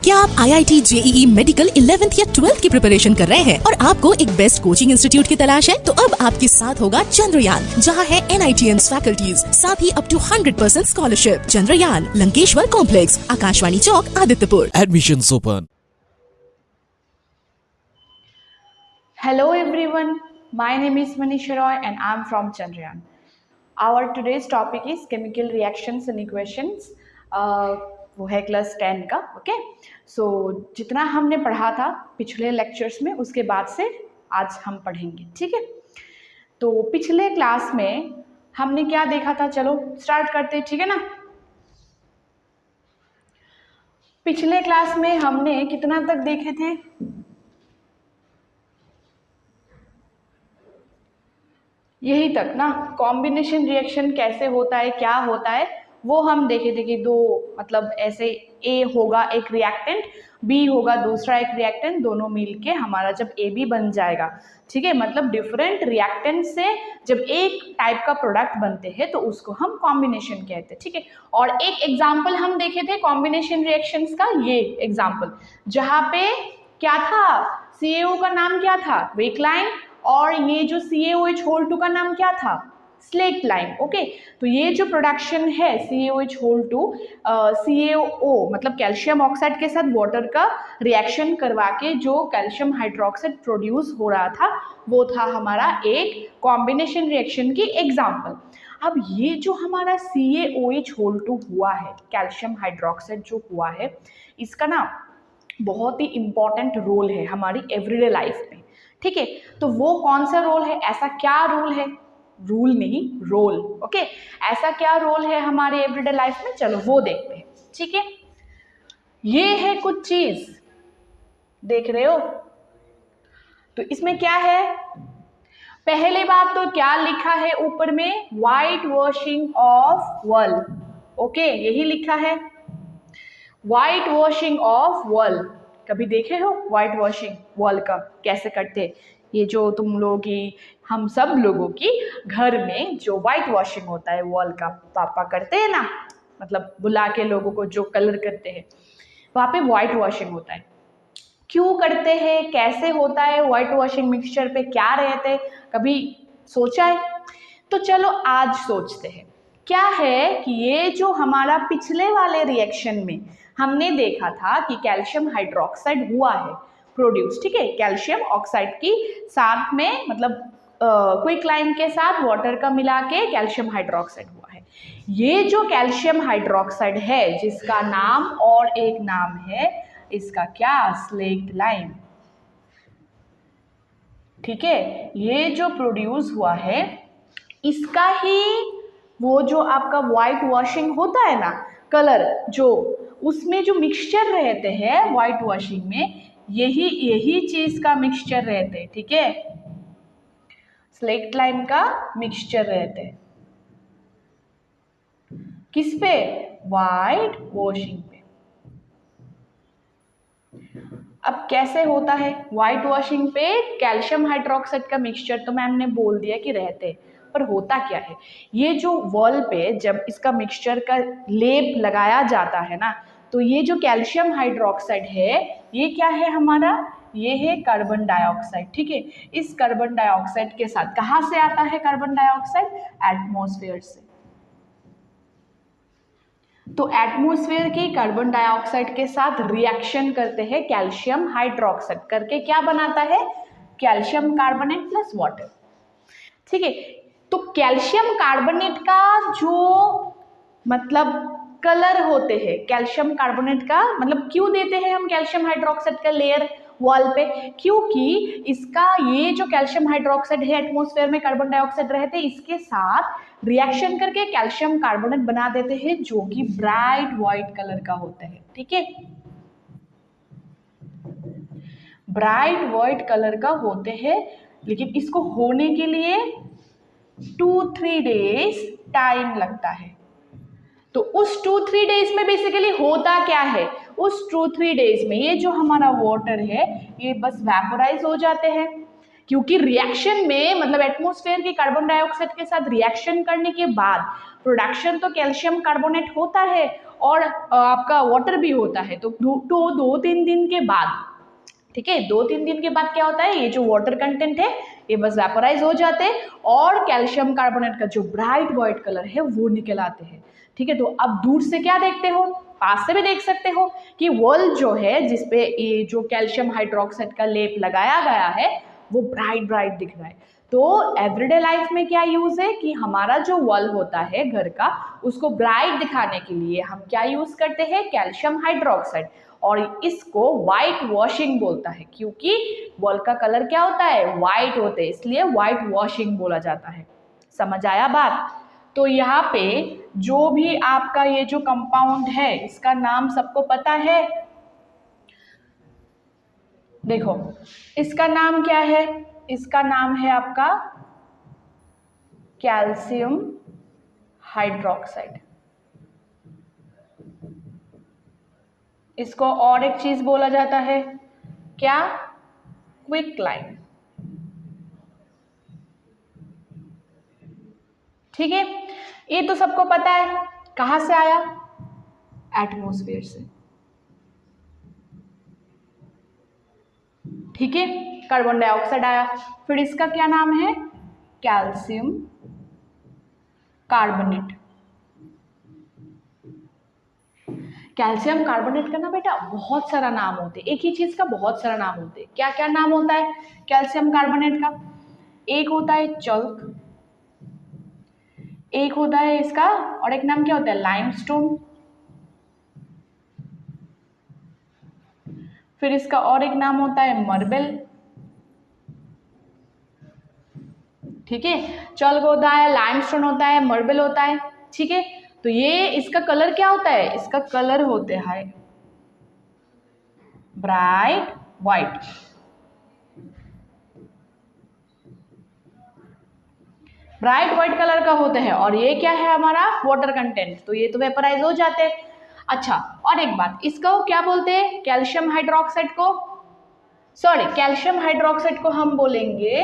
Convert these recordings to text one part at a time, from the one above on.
क्या आप IIT JEE medical 11th या 12th की प्रिपरेशन कर रहे हैं और आपको एक बेस्ट कोचिंग इंस्टीट्यूट की तलाश है? तो अब आपके साथ होगा चंद्रयान, जहां है NITN फैकल्टीज, साथ ही up to 100% scholarship. Chandrayaan, Lankeshwar complex, Akashvani Chowk, Adityapur. Admissions open. Hello everyone, my name is Manisha Roy and I am from Chandrayaan. Our today's topic is chemical reactions and equations. वो है क्लास 10 का, ओके। सो जितना हमने पढ़ा था पिछले लेक्चर्स में, उसके बाद से आज हम पढ़ेंगे, ठीक है। तो पिछले क्लास में हमने क्या देखा था, चलो स्टार्ट करते हैं, ठीक है ना। पिछले क्लास में हमने कितना तक देखे थे, यही तक ना। कॉम्बिनेशन रिएक्शन कैसे होता है, क्या होता है, वो हम देखे थे कि दो मतलब ऐसे ए होगा एक रिएक्टेंट, बी होगा दूसरा एक रिएक्टेंट, दोनों मिलके हमारा जब ए बी बन जाएगा, ठीक है। मतलब डिफरेंट रिएक्टेंट से जब एक टाइप का प्रोडक्ट बनते हैं तो उसको हम कॉम्बिनेशन कहते हैं, ठीक है। और एक एग्जाम्पल हम देखे थे कॉम्बिनेशन रिएक्शंस का, ये एग्जाम्पल जहाँ पे क्या था, CaO का नाम क्या था, क्विकलाइन, और ये जो CaOH2 का नाम क्या था, स्लेक्ट लाइन, ओके। तो ये जो प्रोडक्शन है CaOH2 CaO मतलब कैल्शियम ऑक्साइड के साथ वाटर का रिएक्शन करवा के जो कैल्शियम हाइड्रोक्साइड प्रोड्यूस हो रहा था, वो था हमारा एक कॉम्बिनेशन रिएक्शन की एग्जाम्पल। अब ये जो हमारा CaOH2 हुआ है, कैल्शियम हाइड्रोक्साइड जो हुआ है, इसका ना बहुत ही इम्पॉर्टेंट रोल है हमारी एवरीडे लाइफ में, ठीक है। तो वो कौन सा रोल है, ऐसा क्या रोल है, रूल नहीं रोल, ओके। ऐसा क्या रोल है हमारे एवरीडे लाइफ में, चलो वो देखते हैं, ठीक है। ये है कुछ चीज, देख रहे हो, तो इसमें क्या है, पहली बात तो क्या लिखा है ऊपर में, white washing of wall, okay, यही लिखा है वाइट वॉशिंग ऑफ वॉल। कभी देखे हो वाइट वॉशिंग वॉल का कैसे करते हैं, ये जो तुम लोगों की, हम सब लोगों की घर में जो वाइट वॉशिंग होता है वॉल का, पापा करते हैं ना, मतलब बुला के लोगों को जो कलर करते हैं, वहाँ पे वाइट वॉशिंग होता है। क्यों करते हैं, कैसे होता है, वाइट वॉशिंग मिक्सचर पे क्या रहते हैं, कभी सोचा है? तो चलो आज सोचते हैं। क्या है कि ये जो हमारा पिछले वाले रिएक्शन में हमने देखा था कि कैल्शियम हाइड्रोक्साइड हुआ है प्रोड्यूस, ठीक है, कैल्शियम ऑक्साइड की साथ में मतलब क्विकलाइन के साथ वाटर का मिला के कैल्शियम हाइड्रोक्साइड हुआ है। ये जो कैल्शियम हाइड्रोक्साइड है, जिसका नाम और एक नाम है इसका क्या, स्लेक्ट लाइम, ठीक है। ये जो प्रोड्यूस हुआ है, इसका ही वो जो आपका व्हाइट वॉशिंग होता है ना, कलर जो उसमें जो मिक्सचर रहते हैं व्हाइट वॉशिंग में, यही चीज का मिक्सचर रहते हैं, ठीक है, स्लेक्ट लाइम का मिक्सचर रहते हैं। किस पे, व्हाइट वॉशिंग पे। अब कैसे होता है व्हाइट वॉशिंग पे कैल्शियम हाइड्रोक्साइड का मिक्सचर, तो मैम ने बोल दिया कि रहते हैं, पर होता क्या है, ये जो वॉल पे जब इसका मिक्सचर का लेप लगाया जाता है ना, तो ये जो कैल्शियम हाइड्रोक्साइड है, ये क्या है हमारा, ये है कार्बन डाइऑक्साइड, ठीक है। इस कार्बन डाइऑक्साइड के साथ, कहाँ से आता है कार्बन डाइऑक्साइड, एटमॉस्फेयर से। तो एटमॉस्फेयर की कार्बन डाइऑक्साइड के साथ रिएक्शन करते हैं कैल्शियम हाइड्रोक्साइड, करके क्या बनाता है, कैल्शियम कार्बोनेट प्लस वाटर, ठीक है। तो कैल्शियम कार्बोनेट का जो मतलब कलर होते हैं, कैल्शियम कार्बोनेट का मतलब क्यों देते हैं हम कैल्शियम हाइड्रोक्साइड का लेयर वॉल पे, क्योंकि इसका ये जो कैल्शियम हाइड्रोक्साइड है एटमॉस्फेयर में कार्बन डाइऑक्साइड रहते हैं, इसके साथ रिएक्शन करके कैल्शियम कार्बोनेट बना देते हैं जो कि ब्राइट व्हाइट कलर का होता है, ठीक है, ब्राइट व्हाइट कलर का होते हैं। लेकिन इसको होने के लिए 2-3 डेज टाइम लगता है। तो उस 2-3 डेज में बेसिकली होता क्या है, उस 2-3 डेज में ये जो हमारा वाटर है ये बस वेपोराइज हो जाते हैं, क्योंकि रिएक्शन में मतलब एटमॉस्फेयर के कार्बन डाइऑक्साइड के साथ रिएक्शन करने के बाद प्रोडक्शन तो कैल्शियम कार्बोनेट होता है और आपका वाटर भी होता है। तो 2-3 दिन के बाद, ठीक है, 2-3 दिन के बाद क्या होता है, ये जो वाटर कंटेंट है ये बस वेपोराइज हो जाते हैं और कैल्शियम कार्बोनेट का जो ब्राइट व्हाइट कलर है वो निकल आते हैं। ठीक है, तो अब दूर से क्या देखते हो, पास से भी देख सकते हो कि वॉल जो है जिसपे ये जो कैल्शियम हाइड्रोक्साइड का लेप लगाया गया है वो ब्राइट ब्राइट दिख रहा है। तो एवरीडे लाइफ में क्या यूज है कि हमारा जो वॉल होता है घर का उसको ब्राइट दिखाने के लिए हम क्या यूज करते हैं, कैल्शियम हाइड्रोक्साइड, और इसको व्हाइट वॉशिंग बोलता है क्योंकि वॉल का कलर क्या होता है, व्हाइट होते हैं, इसलिए व्हाइट वॉशिंग बोला जाता है। समझ आया बात? तो यहाँ पे जो भी आपका ये जो कंपाउंड है इसका नाम सबको पता है? देखो इसका नाम क्या है, इसका नाम है आपका कैल्शियम हाइड्रोक्साइड। इसको और एक चीज बोला जाता है, क्या, क्विकलाइम। ठीक है, ये तो सबको पता है। कहां से आया, एटमॉस्फेयर से। ठीक है, कार्बन डाइऑक्साइड आया, फिर इसका क्या नाम है, कैल्शियम कार्बोनेट। कैल्शियम कार्बोनेट का ना बेटा बहुत सारा नाम होते हैं, एक ही चीज का बहुत सारा नाम होते हैं। क्या क्या नाम होता है कैल्शियम कार्बोनेट का? एक होता है चल्क, एक होता है इसका और एक नाम क्या होता है, लाइमस्टोन। फिर इसका और एक नाम होता है मार्बल। ठीक है, चल्क होता है, लाइमस्टोन होता है, मार्बल होता है। ठीक है, तो ये इसका कलर क्या होता है, इसका कलर होते हैं bright white. Bright white colour का होते हैं और ये क्या है हमारा वाटर कंटेंट, तो ये तो वेपराइज हो जाते हैं। अच्छा, और एक बात, इसको क्या बोलते हैं, कैल्शियम हाइड्रोक्साइड को, सॉरी कैल्शियम हाइड्रोक्साइड को हम बोलेंगे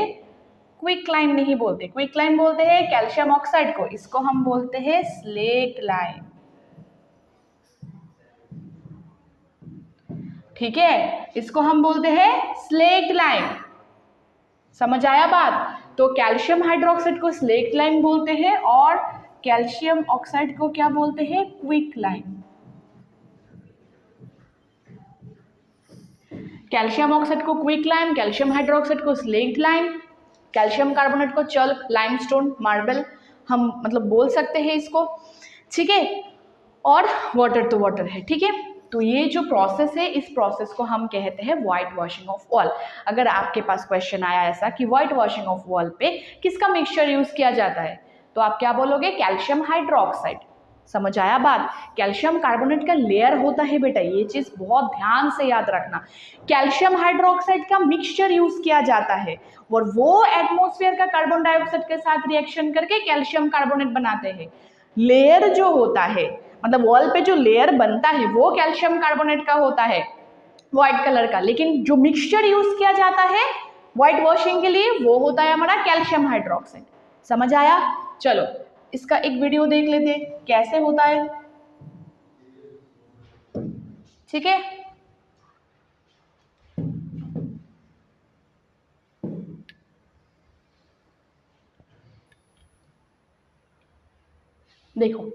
क्विकलाइम नहीं बोलते, क्विकलाइम बोलते हैं कैल्शियम ऑक्साइड को, इसको हम बोलते हैं स्लेट लाइम। ठीक है, इसको हम बोलते हैं स्लेट लाइम। समझ आया बात? तो कैल्शियम हाइड्रोक्साइड को स्लेट लाइम बोलते हैं और कैल्शियम ऑक्साइड को क्या बोलते हैं, क्विकलाइम। कैल्शियम ऑक्साइड को क्विकलाइम, कैल्शियम हाइड्रोक्साइड को स्लेट लाइम, कैल्शियम कार्बोनेट को चल्क, लाइमस्टोन, मार्बल हम मतलब बोल सकते हैं इसको। ठीक है, और वाटर तो वाटर है। ठीक है, तो ये जो प्रोसेस है इस प्रोसेस को हम कहते हैं व्हाइट वॉशिंग ऑफ वॉल। अगर आपके पास क्वेश्चन आया ऐसा कि व्हाइट वॉशिंग ऑफ वॉल पे किसका मिक्सचर यूज किया जाता है, तो आप क्या बोलोगे, कैल्शियम हाइड्रोक्साइड। समझ आया बात? कैल्शियम कार्बोनेट का लेयर होता है बेटा, ये चीज बहुत ध्यान से याद रखना। कैल्शियम हाइड्रोक्साइड का मिक्सचर यूज किया जाता है और वो एटमॉस्फेयर का कार्बन डाइऑक्साइड के साथ रिएक्शन करके कैल्शियम कार्बोनेट बनाते हैं। लेयर जो होता है मतलब वॉल पे जो लेयर बनता है वो कैल्शियम कार्बोनेट का होता है व्हाइट कलर का, लेकिन जो मिक्सचर यूज किया जाता है व्हाइट वॉशिंग के लिए वो होता है हमारा कैल्शियम हाइड्रोक्साइड। समझ आया? चलो इसका एक वीडियो देख लेते हैं कैसे होता है। ठीक है, देखो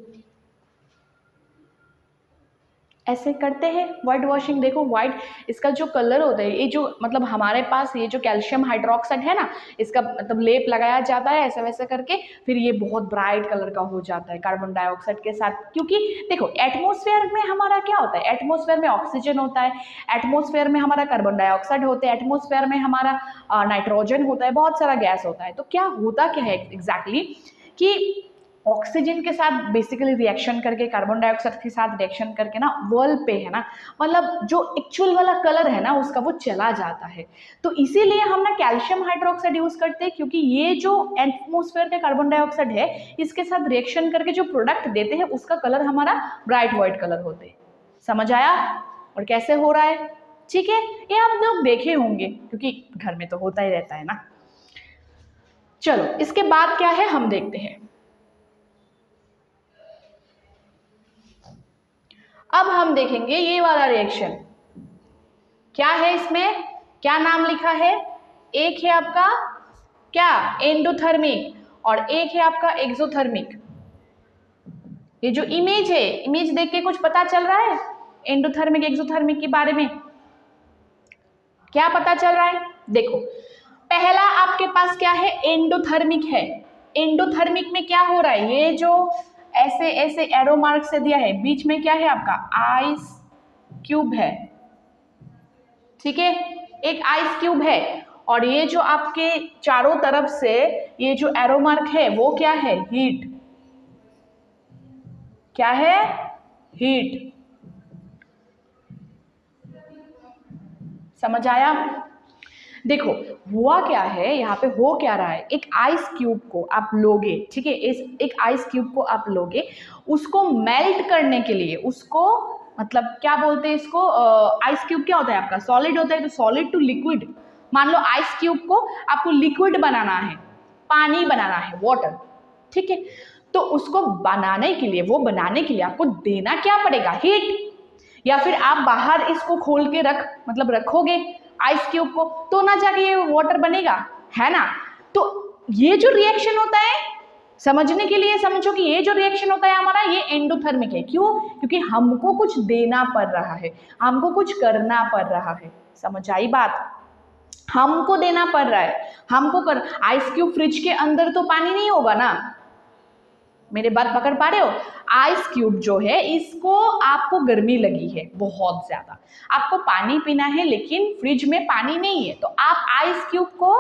ऐसे करते हैं व्हाइट वॉशिंग। देखो व्हाइट इसका जो कलर होता है, ये जो मतलब हमारे पास ये जो कैल्शियम हाइड्रोक्साइड है ना, इसका मतलब लेप लगाया जाता है ऐसे वैसे करके, फिर ये बहुत ब्राइट कलर का हो जाता है कार्बन डाइऑक्साइड के साथ। क्योंकि देखो एटमॉस्फेयर में हमारा क्या होता है, एटमॉस्फेयर में ऑक्सीजन होता है, एटमॉस्फेयर में हमारा कार्बन डाइऑक्साइड होता है, एटमॉस्फेयर में हमारा नाइट्रोजन होता है, बहुत सारा गैस होता है। तो क्या होता क्या है एग्जैक्टली कि ऑक्सीजन के साथ बेसिकली रिएक्शन करके कार्बन डाइऑक्साइड के साथ रिएक्शन करके ना वॉल पे है ना, मतलब जो एक्चुअल वाला कलर है ना उसका वो चला जाता है। तो इसीलिए हम ना कैल्शियम हाइड्रोक्साइड यूज करते हैं, क्योंकि ये जो एटमॉस्फेयर का कार्बन डाइऑक्साइड है इसके साथ रिएक्शन करके जो प्रोडक्ट देते हैं उसका कलर हमारा ब्राइट व्हाइट कलर होते हैं। समझ आया? और कैसे हो रहा है? ठीक है, ये आप लोग देखे होंगे क्योंकि घर में तो होता ही रहता है ना। चलो इसके बाद क्या है हम देखते हैं। अब हम देखेंगे ये वाला रिएक्शन क्या है, इसमें क्या नाम लिखा है। एक है आपका क्या एंडोथर्मिक और एक है आपका एक्सोथर्मिक। ये जो इमेज है, इमेज देख के कुछ पता चल रहा है एंडोथर्मिक एक्सोथर्मिक के बारे में? क्या पता चल रहा है? देखो पहला आपके पास क्या है, एंडोथर्मिक है। एंडोथर्मिक में क्या हो रहा है, ये जो ऐसे ऐसे एरो मार्क से दिया है, बीच में क्या है आपका आइस क्यूब है, ठीक है, एक आइस क्यूब है। और ये जो आपके चारों तरफ से ये जो एरो मार्क है वो क्या है, हीट। क्या है, हीट। समझ आया? देखो हुआ क्या है, यहाँ पे हो क्या रहा है, एक आइस क्यूब को आप लोगे, ठीक है, इस एक आइस क्यूब को आप लोगे, उसको मेल्ट करने के लिए, उसको मतलब क्या बोलते हैं इसको, आइस क्यूब क्या होता है आपका, सॉलिड होता है, तो सॉलिड टू लिक्विड। मान लो आइस क्यूब को आपको लिक्विड बनाना है, पानी बनाना है, वाटर, ठीक है, तो उसको बनाने के लिए, वो बनाने के लिए आपको देना क्या पड़ेगा, हीट। या फिर आप बाहर इसको खोल के मतलब रखोगे आइस क्यूब को, तो ना जाके ये वाटर बनेगा, है ना। तो ये जो रिएक्शन होता है, समझने के लिए समझो कि ये जो रिएक्शन होता है हमारा, ये एंडोथर्मिक है। क्यों? क्योंकि हमको कुछ देना पड़ रहा है, हमको कुछ करना पड़ रहा है। समझ आई बात? हमको देना पड़ रहा है, हमको कर। आइस क्यूब फ्रिज के अंदर तो पानी नहीं होगा ना, मेरे बात पकड़ पा रहे हो? आइस क्यूब जो है, इसको आपको गर्मी लगी है बहुत ज्यादा, आपको पानी पीना है, लेकिन फ्रिज में पानी नहीं है, तो आप आइस क्यूब को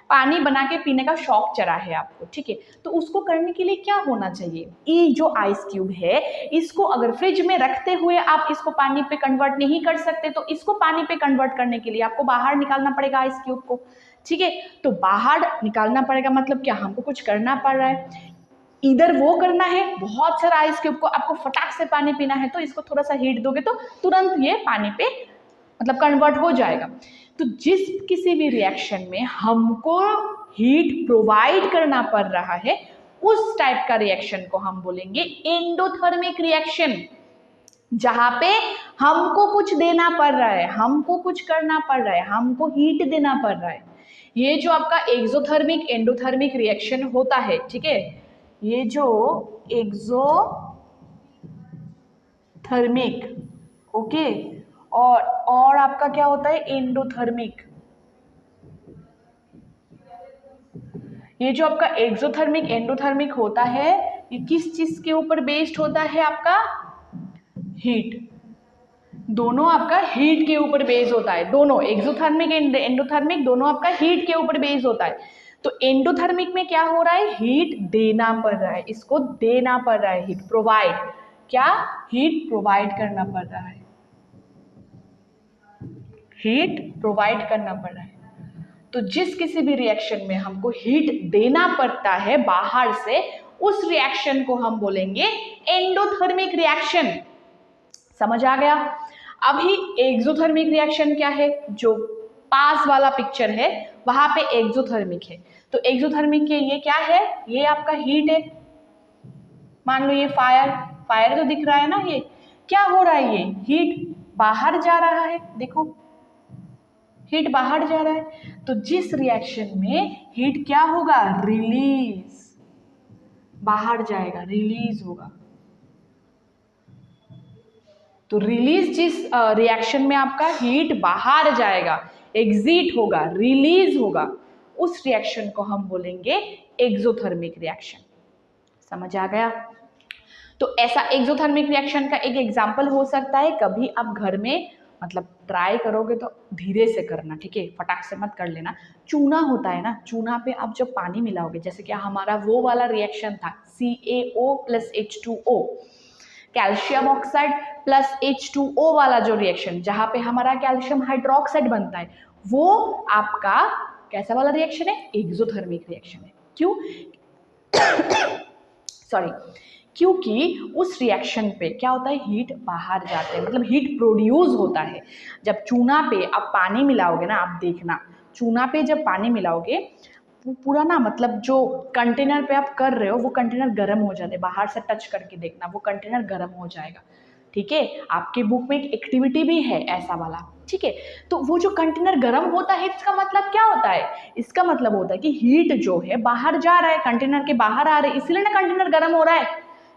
पानी बना के पीने का शौक चढ़ा है आपको, ठीक है। तो उसको करने के लिए क्या होना चाहिए, ये जो आइस क्यूब है, इसको अगर फ्रिज में रखते हुए आप इसको पानी पे कन्वर्ट नहीं कर सकते, तो इसको पानी पे कन्वर्ट करने के लिए आपको बाहर निकालना पड़ेगा आइस क्यूब को, ठीक है। तो बाहर निकालना पड़ेगा मतलब क्या, हमको कुछ करना पड़ रहा है। इधर वो करना है, बहुत सारा आइस क्यूब को आपको फटाक से पानी पीना है, तो इसको थोड़ा सा हीट दोगे तो तुरंत ये पानी पे मतलब कन्वर्ट हो जाएगा। तो जिस किसी भी रिएक्शन में हमको हीट प्रोवाइड करना पड़ रहा है, उस टाइप का रिएक्शन को हम बोलेंगे एंडोथर्मिक रिएक्शन, जहां पे हमको कुछ देना पड़ रहा है, हमको कुछ करना पड़ रहा है, हमको हीट देना पड़ रहा है। ये जो आपका एक्सोथर्मिक एंडोथर्मिक रिएक्शन होता है, ठीक है, ये जो एक्सोथर्मिक, ओके, और आपका क्या होता है, एंडोथर्मिक। ये जो आपका एक्सोथर्मिक एंडोथर्मिक होता है, ये किस चीज के ऊपर बेस्ड होता है आपका, हीट। दोनों आपका हीट के ऊपर बेस्ड होता है, दोनों एक्सोथर्मिक एंड एंडोथर्मिक दोनों आपका हीट के ऊपर बेस्ड होता है। तो एंडोथर्मिक में क्या हो रहा है, हीट देना पड़ रहा है, इसको देना पड़ रहा है हीट, प्रोवाइड, क्या, हीट प्रोवाइड करना पड़ रहा है, हीट प्रोवाइड करना पड़ रहा है। तो जिस किसी भी रिएक्शन में हमको हीट देना पड़ता है बाहर से, उस रिएक्शन को हम बोलेंगे एंडोथर्मिक रिएक्शन। समझ आ गया? अभी एक्सोथर्मिक रिएक्शन क्या है, जो पास वाला पिक्चर है वहां पे एक्सोथर्मिक है। तो एक्सोथर्मिक के ये क्या है, ये आपका हीट है। मान लो ये फायर तो दिख रहा है ना, ये क्या हो रहा है, ये हीट बाहर जा रहा है, देखो हीट बाहर जा रहा है। तो जिस रिएक्शन में हीट क्या होगा, रिलीज, बाहर जाएगा, रिलीज होगा। तो रिलीज जिस रिएक्शन में आपका हीट बाहर जाएगा, एग्जिट होगा, रिलीज होगा, उस रिएक्शन को हम बोलेंगे एक्सोथर्मिक रिएक्शन। समझ आ गया? तो ऐसा एक्सोथर्मिक रिएक्शन का एक एग्जांपल हो सकता है, कभी आप घर में मतलब ट्राई करोगे तो धीरे से करना, ठीक है, फटाक से मत कर लेना। चूना होता है ना, चूना पे आप जब पानी मिलाओगे, जैसे कि हमारा वो वाला रिएक्शन था CaO + H2O, calcium oxide plus H2O वाला जो रिएक्शन, जहां पे हमारा कैल्शियम हाइड्रोक्साइड बनता है, वो आपका कैसा वाला रिएक्शन है, एक्सोथर्मिक रिएक्शन है। क्यों? सॉरी, क्योंकि उस रिएक्शन पे क्या होता है, हीट बाहर जाते हैं, मतलब हीट प्रोड्यूस होता है। जब चूना पे आप पानी मिलाओगे ना, आप देखना, चूना पे जब पानी मिलाओगे, पूरा ना मतलब जो कंटेनर पे आप कर रहे हो वो कंटेनर गर्म हो जाते, बाहर से टच करके देखना, वो कंटेनर गर्म हो जाएगा। ठीक है, आपके बुक में एक एक्टिविटी भी है ऐसा वाला। ठीक है, तो वो जो कंटेनर गर्म होता है इसका मतलब क्या होता है, इसका मतलब होता है कि हीट जो है बाहर जा रहा है, कंटेनर के बाहर आ रहे, इसलिए ना कंटेनर गर्म हो रहा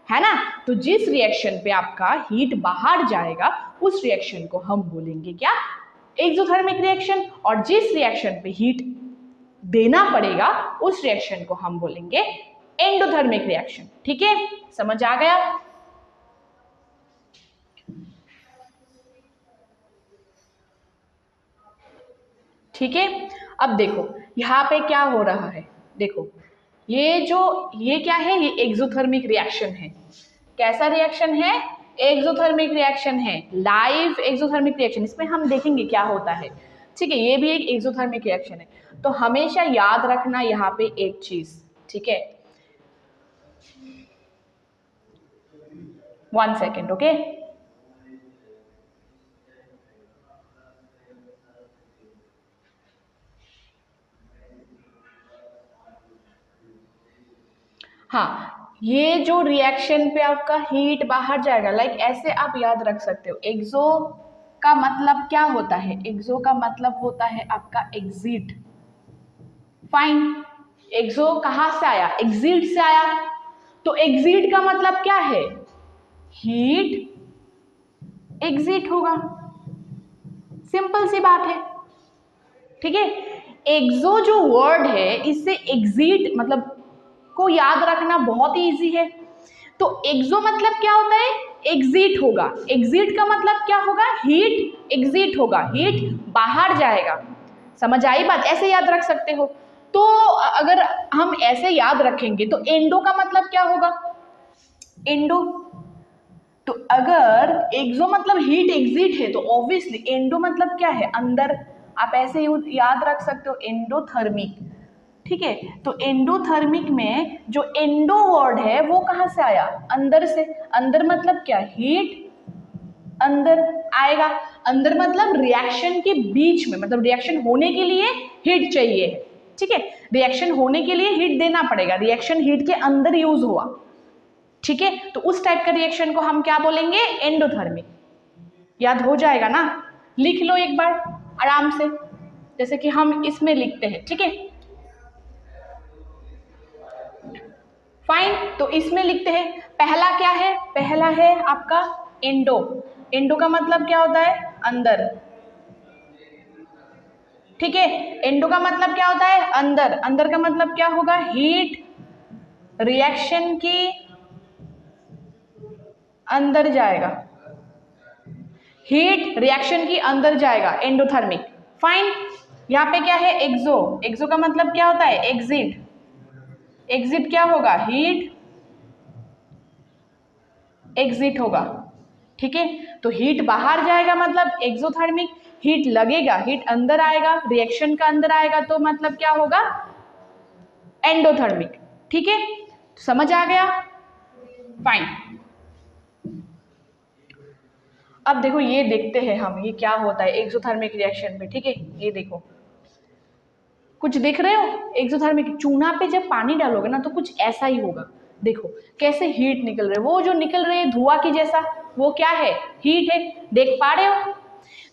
है ना। तो जिस रिएक्शन पे आपका हीट बाहर जाएगा उस रिएक्शन को हम बोलेंगे क्या, एक्सोथर्मिक रिएक्शन। और जिस रिएक्शन पे हीट देना पड़ेगा उस रिएक्शन को हम बोलेंगे एंडोथर्मिक रिएक्शन। ठीक है, समझ आ गया। ठीक है, अब देखो यहाँ पे क्या हो रहा है, देखो ये क्या है, ये एक्सोथर्मिक रिएक्शन है। कैसा रिएक्शन है, एक्सोथर्मिक रिएक्शन है, लाइव एक्सोथर्मिक रिएक्शन। इसमें हम देखेंगे क्या होता है। ठीक है, ये भी एक एक्सोथर्मिक रिएक्शन है। तो हमेशा याद रखना यहाँ पे एक चीज, ठीक है, 1 सेकेंड, ओके। हाँ, ये जो रिएक्शन पे आपका हीट बाहर जाएगा, लाइक ऐसे आप याद रख सकते हो। एक्सो का मतलब क्या होता है, एक्सो का मतलब होता है आपका एग्जिट। फाइन, एक्सो कहां से आया, एग्जिट से आया। तो एग्जिट का मतलब क्या है, हीट एग्जिट होगा, सिंपल सी बात है। ठीक है, एक्सो जो वर्ड है इससे एग्जिट मतलब को याद रखना बहुत ही इजी है। तो एक्सो मतलब क्या होता है, एग्जिट होगा। एग्जिट का मतलब क्या होगा, हीट एग्जिट होगा, हीट बाहर जाएगा। समझ आई बात, ऐसे याद रख सकते हो। तो अगर हम ऐसे याद रखेंगे तो एंडो का मतलब क्या होगा, एंडो। तो अगर एक्सो मतलब हीट एग्जिट है तो ऑब्वियसली एंडो मतलब क्या है, अंदर। आप ऐसे याद रख सकते हो, एंडोथर्मिक। ठीक है, तो एंडोथर्मिक में जो एंडो वर्ड है वो कहां से आया, अंदर से। अंदर मतलब क्या, हीट अंदर आएगा। अंदर मतलब रिएक्शन के बीच में, मतलब रिएक्शन होने के लिए हीट चाहिए। ठीक है, रिएक्शन होने के लिए हीट देना पड़ेगा, रिएक्शन हीट के अंदर यूज हुआ। ठीक है, तो उस टाइप का रिएक्शन को हम क्या बोलेंगे, एंडोथर्मिक। याद हो जाएगा ना, लिख लो एक बार आराम से, जैसे कि हम इसमें लिखते हैं। ठीक है, फाइन, तो इसमें लिखते हैं, पहला क्या है, पहला है आपका एंडो। एंडो का मतलब क्या होता है, अंदर। ठीक है, एंडो का मतलब क्या होता है, अंदर। अंदर का मतलब क्या होगा, हीट रिएक्शन की अंदर जाएगा, हीट रिएक्शन की अंदर जाएगा, एंडोथर्मिक। फाइन, यहाँ पे क्या है, एक्सो। एक्सो का मतलब क्या होता है, एग्जिट। एग्जिट क्या होगा, हीट एग्जिट होगा। ठीक है, तो हीट बाहर जाएगा मतलब एक्सोथर्मिक, हीट लगेगा, हीट अंदर आएगा, रिएक्शन का अंदर आएगा, तो मतलब क्या होगा, एंडोथर्मिक। ठीक है, समझ आ गया, फाइन। अब देखो ये देखते हैं हम, ये क्या होता है एक्सोथर्मिक रिएक्शन में। ठीक है, ये देखो, कुछ देख रहे हो, एक्सोथर्मिक चूना पे जब पानी डालोगे ना तो कुछ ऐसा ही होगा। देखो कैसे हीट निकल रहे, वो जो निकल रही है धुआं की जैसा, वो क्या है, हीट है। देख पा रहे हो,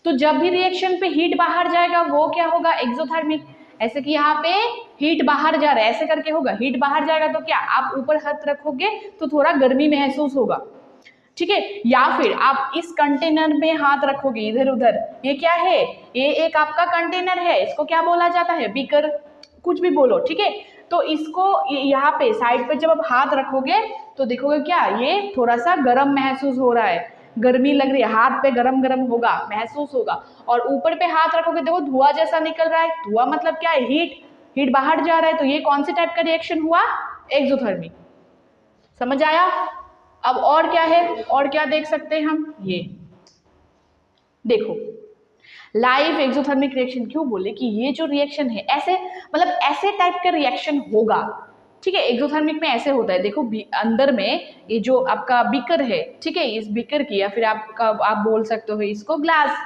तो जब भी रिएक्शन पे हीट बाहर जाएगा वो क्या होगा, एक्सोथर्मिक। ऐसे कि यहाँ पे हीट बाहर जा रहा है, ऐसे करके होगा, हीट बाहर जाएगा तो क्या, आप ऊपर हाथ रखोगे तो थोड़ा गर्मी महसूस होगा। ठीक है, या फिर आप इस कंटेनर में हाथ रखोगे इधर उधर, ये क्या है, ये एक आपका कंटेनर है, इसको क्या बोला जाता है, बीकर, कुछ भी बोलो। ठीक है, तो इसको यहाँ पे साइड पे जब आप हाथ रखोगे तो देखोगे क्या, ये थोड़ा सा गर्म महसूस हो रहा है, गर्मी लग रही है, हाथ पे गरम गरम होगा, महसूस होगा। और ऊपर पे हाथ रखोगे, देखो धुआं जैसा निकल रहा है। धुआं मतलब क्या है, हीट, हीट बाहर जा रहा है। तो ये कौन से टाइप का रिएक्शन हुआ, एक्सोथर्मिक। समझ आया। अब और क्या है, और क्या देख सकते हैं हम, ये देखो, लाइव एक्सोथर्मिक रिएक्शन क्यों बोले कि ये जो रिएक्शन है ऐसे, मतलब ऐसे टाइप का रिएक्शन होगा। ठीक है, एक्सोथर्मिक में ऐसे होता है, देखो अंदर में ये जो आपका बीकर है, ठीक है, इस बीकर की, या फिर आप बोल सकते हो इसको ग्लास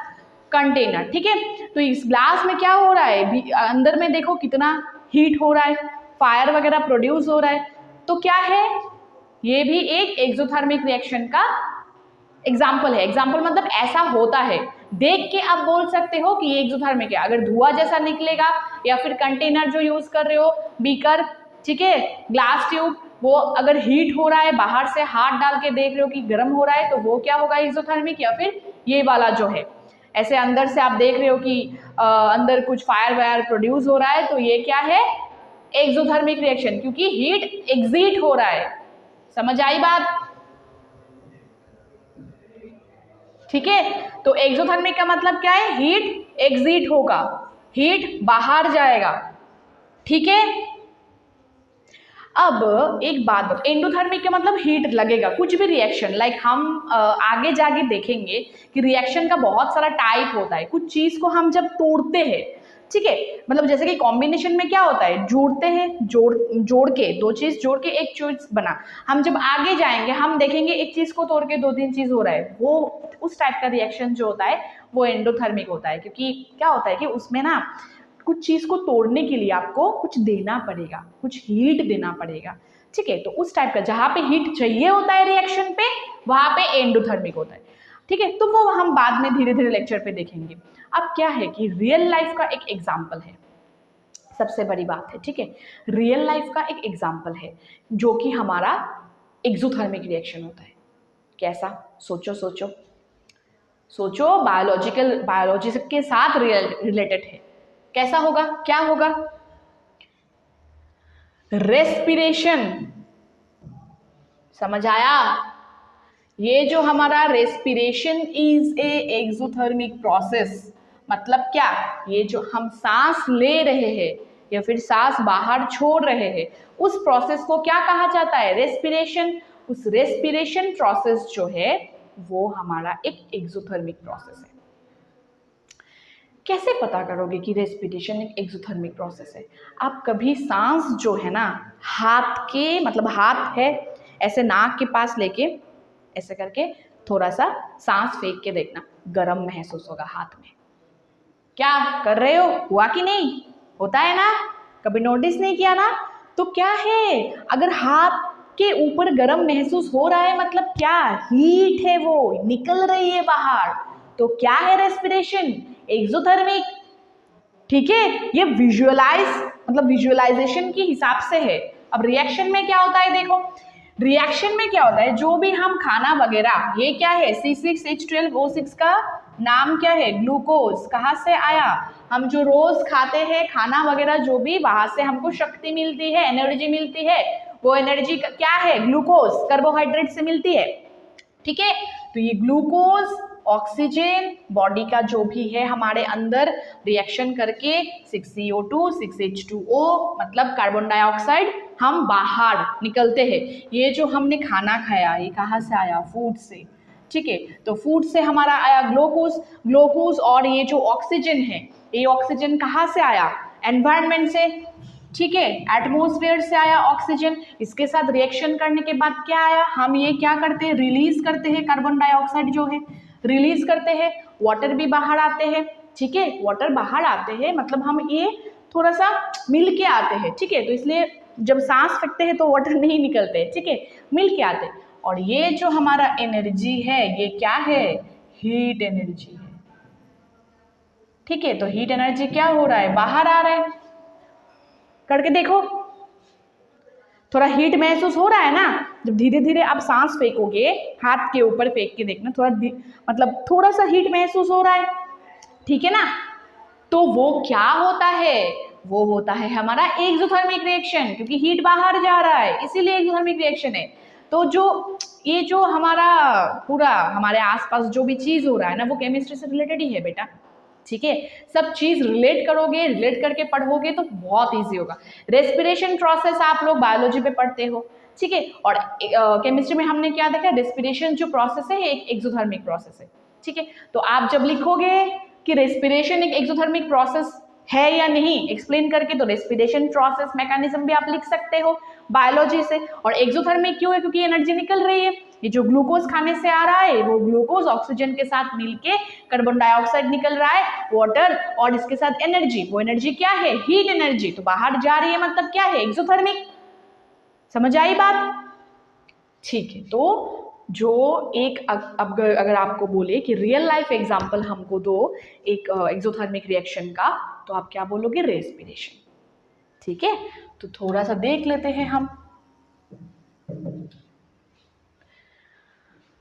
कंटेनर। ठीक है, तो इस ग्लास में क्या हो रहा है, अंदर में देखो कितना हीट हो रहा है, फायर वगैरह प्रोड्यूस हो रहा है, तो क्या है, ये भी एक एक्सोथर्मिक रिएक्शन का एग्जाम्पल है। एग्जाम्पल मतलब ऐसा होता है, देख के आप बोल सकते हो कि ये एक्सोथर्मिक है। अगर धुआं जैसा निकलेगा, या फिर कंटेनर जो यूज कर रहे हो, बीकर, ठीक है, ग्लास ट्यूब, वो अगर हीट हो रहा है, बाहर से हाथ डाल के देख रहे हो कि गर्म हो रहा है, तो वो क्या होगा, एक्सोथर्मिक। या फिर ये वाला जो है, ऐसे अंदर से आप देख रहे हो कि अंदर कुछ फायर वायर प्रोड्यूस हो रहा है, तो ये क्या है, एक्सोथर्मिक रिएक्शन, क्योंकि हीट एग्जिट हो रहा है। समझ आई बात? ठीक है, तो एक्सोथर्मिक का मतलब क्या है, हीट एग्जिट होगा, हीट बाहर जाएगा। ठीक है, अब एक बात, एंडोथर्मिक का मतलब हीट लगेगा, कुछ भी रिएक्शन, लाइक हम आगे जाके देखेंगे कि रिएक्शन का बहुत सारा टाइप होता है। कुछ चीज को हम जब तोड़ते हैं, ठीक है, मतलब जैसे कि कॉम्बिनेशन में क्या होता है, जोड़ते हैं, जोड़ के दो चीज जोड़ के एक चीज बना। हम जब आगे जाएंगे हम देखेंगे एक चीज को तोड़ के दो तीन चीज हो रहा है, वो उस टाइप का रिएक्शन जो होता है वो एंडोथर्मिक होता है। क्योंकि क्या होता है कि उसमें ना कुछ चीज को तोड़ने के लिए आपको कुछ देना पड़ेगा, कुछ हीट देना पड़ेगा। ठीक है, तो उस टाइप का जहां पे हीट चाहिए होता है रिएक्शन पे, वहां पे एंडोथर्मिक होता है। ठीक है, तो वो हम बाद में धीरे धीरे लेक्चर पे देखेंगे। अब क्या है कि रियल लाइफ का एक एग्जाम्पल है, सबसे बड़ी बात है। ठीक है, रियल लाइफ का एक एग्जाम्पल है जो कि हमारा एक्सोथर्मिक रिएक्शन होता है। कैसा, सोचो सोचो सोचो, बायोलॉजी के साथ रिलेटेड है। कैसा होगा, क्या होगा, रेस्पिरेशन। समझ आया? ये जो हमारा respiration is a exothermic process. मतलब क्या, ये जो हम सांस ले रहे हैं या फिर सांस बाहर छोड़ रहे हैं, उस प्रोसेस को क्या कहा जाता है, रेस्पिरेशन। उस रेस्पिरेशन प्रोसेस जो है वो हमारा एक एक्सोथर्मिक प्रोसेस है। कैसे पता करोगे कि रेस्पिरेशन एक एक्सोथर्मिक प्रोसेस है? आप कभी सांस जो है ना, हाथ के, मतलब हाथ है ऐसे नाक के पास लेके ऐसे करके थोड़ा सा सांस फेंक के देखना, गरम महसूस होगा हाथ में। क्या कर रहे हो, हुआ कि नहीं, होता है ना, कभी नोटिस नहीं किया ना? तो क्या है, अगर हाथ के ऊपर गरम महसूस हो रहा है, मतलब क्या, हीट है, वो निकल रही है बाहर, तो क्या है, रेस्पिरेशन, एक्सोथर्मिक। ठीक है, ये मतलब विजुअलाइजेशन के हिसाब से है। अब रिएक्शन में क्या होता है, देखो रिएक्शन में क्या होता है, जो भी हम खाना वगैरह, ये क्या है, C6H12O6 का नाम क्या है, ग्लूकोज। कहाँ से आया, हम जो रोज खाते हैं खाना वगैरह, जो भी वहां से हमको शक्ति मिलती है, एनर्जी मिलती है, वो एनर्जी क्या है, ग्लूकोज, कार्बोहाइड्रेट से मिलती है। ठीक है, तो ये ग्लूकोज, ऑक्सीजन, बॉडी का जो भी है हमारे अंदर रिएक्शन करके 6CO2 6H2O मतलब कार्बन डाइऑक्साइड हम बाहर निकलते हैं। ये जो हमने खाना खाया, ये कहाँ से आया, फूड से। ठीक है, तो फूड से हमारा आया ग्लूकोज, और ये जो ऑक्सीजन है, ये ऑक्सीजन कहाँ से आया, एनवायरनमेंट से। ठीक है, एटमॉस्फेयर से आया ऑक्सीजन। इसके साथ रिएक्शन करने के बाद क्या आया, हम ये क्या करते हैं, रिलीज करते हैं, कार्बन डाइऑक्साइड जो है रिलीज करते हैं, वाटर भी बाहर आते हैं। ठीक है, वाटर बाहर आते हैं मतलब हम ये थोड़ा सा मिल के आते हैं। ठीक है, तो इसलिए जब सांस फेंकते हैं तो वाटर नहीं निकलते, ठीक है, मिल के आते हैं। और ये जो हमारा एनर्जी है, ये क्या है, हीट एनर्जी है। ठीक है, तो हीट एनर्जी क्या हो रहा है, बाहर आ रहा है, करके देखो, थोड़ा हीट महसूस हो रहा है ना। जब धीरे धीरे आप सांस फेंकोगे, हाथ के ऊपर फेंक के देखना, मतलब थोड़ा सा हीट महसूस हो रहा है, ठीक है ना। तो वो क्या होता है, वो होता है हमारा एक्सोथर्मिक रिएक्शन, क्योंकि हीट बाहर जा रहा है, इसीलिए एक्सोथर्मिक रिएक्शन है। तो ये जो हमारा पूरा हमारे आसपास जो भी चीज हो रहा है ना, वो केमिस्ट्री से रिलेटेड ही है बेटा। ठीक है, सब चीज रिलेट करोगे, रिलेट करके पढ़ोगे तो बहुत इजी होगा। रेस्पिरेशन प्रोसेस आप लोग बायोलॉजी पे पढ़ते हो, ठीक है, और केमिस्ट्री में हमने क्या देखा, रेस्पिरेशन जो प्रोसेस है एक एक्सोथर्मिक प्रोसेस है। ठीक है, तो आप जब लिखोगे कि रेस्पिरेशन एक एक्सोथर्मिक प्रोसेस है या नहीं एक्सप्लेन करके, तो रेस्पिरेशन प्रोसेस मैकेनिज्म भी आप लिख सकते हो बायोलॉजी से। और एक्सोथर्मिक क्यों है, क्योंकि एनर्जी निकल रही है, ये जो ग्लूकोज खाने से आ रहा है वो ग्लूकोज ऑक्सीजन के साथ मिलके कार्बन डाइऑक्साइड निकल रहा है, वाटर, और इसके साथ एनर्जी, वो एनर्जी क्या है, हीट एनर्जी, तो बाहर जा रही है, मतलब क्या है, एक्सोथर्मिक। समझ आई बात? ठीक है, तो जो एक अगर आपको बोले कि रियल लाइफ एग्जांपल हमको दो एक एक्सोथर्मिक रिएक्शन का, तो आप क्या बोलोगे, रेस्पिरेशन। ठीक है, तो थोड़ा सा देख लेते हैं हम।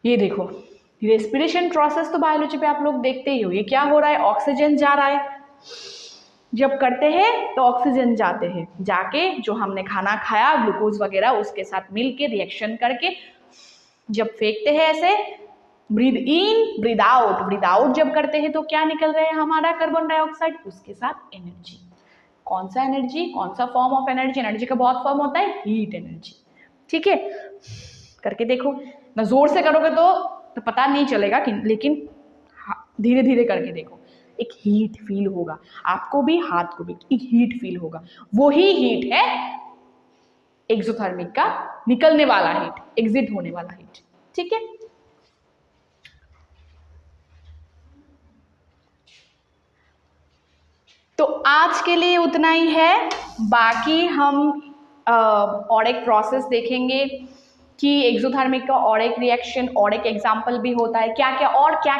ये देखो, रेस्पिरेशन प्रोसेस तो बायोलॉजी पे आप लोग देखते ही हो। ये क्या हो रहा है, ऑक्सीजन जा रहा है, जब करते हैं तो ऑक्सीजन जाते हैं, जाके जो हमने खाना खाया ग्लूकोज वगैरह उसके साथ मिलके रिएक्शन करके जब फेंकते हैं ऐसे, ब्रीद इन ब्रीद आउट जब करते हैं तो क्या निकल रहे हैं हमारा, कार्बन डाइऑक्साइड, उसके साथ एनर्जी। कौन सा एनर्जी, कौन सा फॉर्म ऑफ एनर्जी, एनर्जी का बहुत फॉर्म होता है, हीट एनर्जी। ठीक है, करके देखो ना, जोर से करोगे तो पता नहीं चलेगा कि, लेकिन धीरे धीरे करके देखो, एक हीट फील होगा आपको भी, हाथ को भी, एक हीट फील होगा। वही हीट है एक्सोथर्मिक का निकलने वाला हीट, एग्जिट होने वाला हीट। ठीक है, तो आज के लिए उतना ही है। बाकी हम और एक प्रोसेस देखेंगे कि एक्सोथर्मिक का और एक रिएक्शन और एक एग्जाम्पल भी होता है, क्या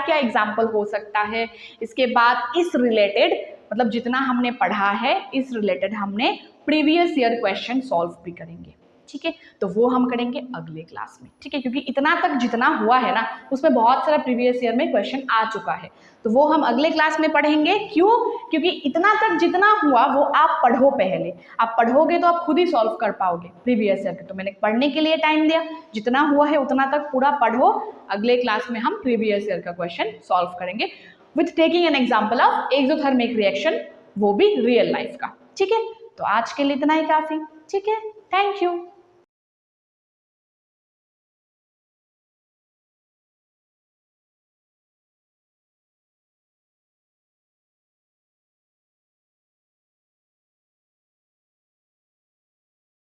क्या एग्जाम्पल हो सकता है। इसके बाद इस रिलेटेड, मतलब जितना हमने पढ़ा है इस रिलेटेड हमने प्रीवियस ईयर क्वेश्चन सॉल्व भी करेंगे। ठीक है, तो वो हम करेंगे अगले क्लास में। ठीक है, क्योंकि इतना तक जितना हुआ है ना उसमें बहुत सारा प्रीवियस ईयर में क्वेश्चन आ चुका है, तो वो हम अगले क्लास में पढ़ेंगे। क्यों? क्योंकि इतना तक जितना हुआ वो आप पढ़ो, पहले आप पढ़ोगे तो आप खुद ही सॉल्व कर पाओगे प्रीवियस ईयर के। तो मैंने पढ़ने के लिए टाइम दिया, जितना हुआ है उतना तक पूरा पढ़ो। अगले क्लास में हम प्रीवियस ईयर का क्वेश्चन सॉल्व करेंगे with taking an example of exothermic reaction, वो भी रियल लाइफ का। ठीक है, तो आज के लिए इतना ही काफी। ठीक है, थैंक यू।